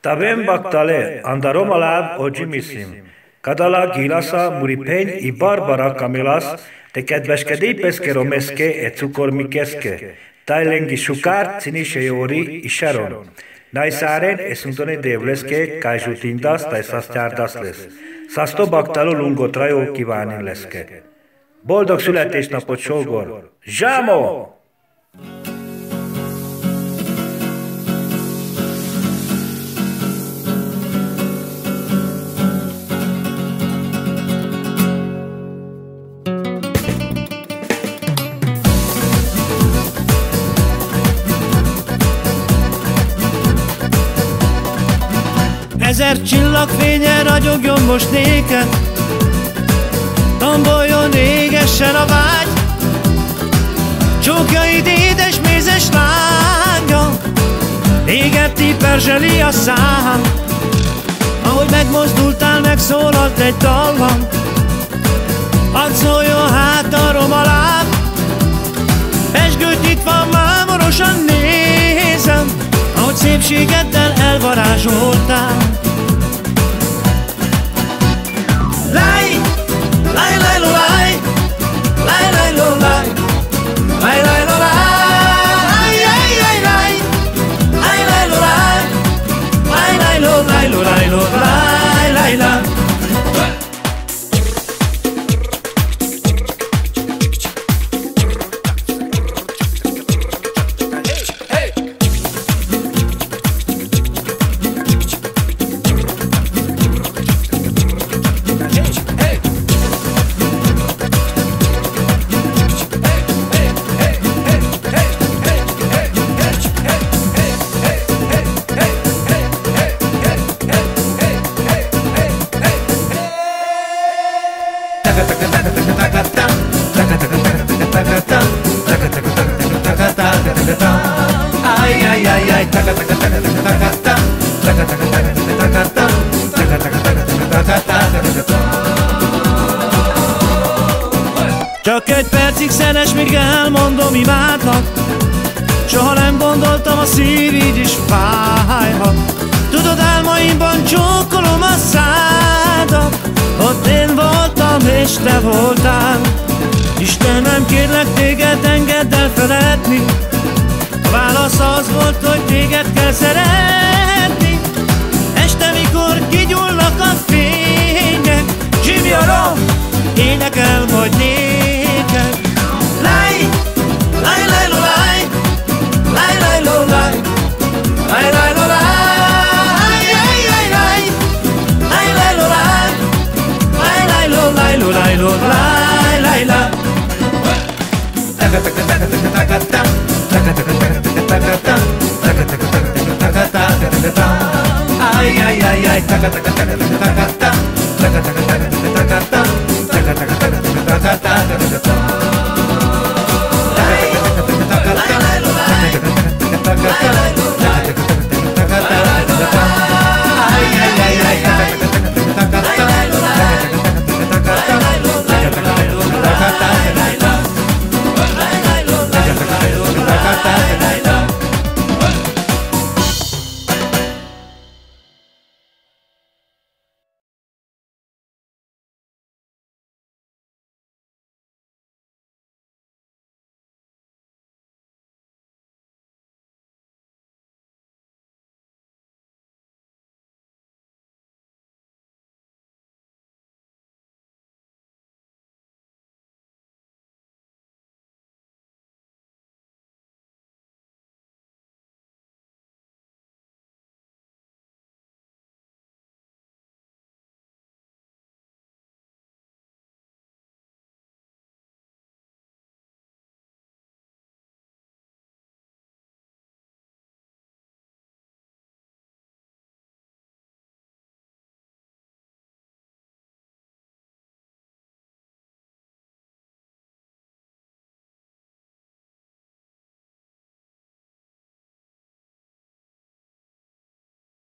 Tabem baktale, andarom alab oggi mislim. Kadala gilasa muripen I barbara kamilas, te kedveskedé peszkeromeszke e cukormikeszke. Tajlengi sukár cinisejori I sharon. Najszáren esuntone devleske, kajzsutindas, tajszasztyárdas lesz. Szaszto baktalo lungotrajó kívánin leszke. Boldog születésnapot, sógor! Zsámo! Ezer csillagfénye ragyogjon most néked, tomboljon, égessen a vágy. Csókjaid édes mézes lángja, égetti, perzseli a szám. Ahogy megmozdultál, megszólalt egy dallam, hadd szóljon hát a romaláb. Pezsgőt nyitva mámorosan nézem, ahogy szépségeddel elvarázsoltál. Láj, láj, láj, lo, láj, láj, láj, lo, láj, láj, láj, lo, láj, láj, láj, láj, láj, láj, lo, láj, láj, láj, lo, láj, lo, láj, lo, láj, láj, láj. Csak egy percig szeres, míg elmondom, imádlak. Soha nem gondoltam, a szív így is fájhat. Tudod, álmaimban csókolom a szádat, ott én voltam és te voltál. Istenem, kérlek téged, engedd el feledni. A válasz az volt, hogy téged kell szeretni. Este, mikor kigyullak a fények, Jimmy a rock, énekel majd néked. Láj, láj, láj, lo, láj, láj, láj, lo, láj, láj, láj, lo, láj, láj, láj, láj, láj, láj, lo, láj, láj, láj, lo, láj, lo, láj, lo, láj, láj, láj. Ay, ay, ay, ay, taca, taca, taca, taca, taca, taca, taca, taca, taca, taca, taca, taca, taca, taca, taca, taca, taca, taca.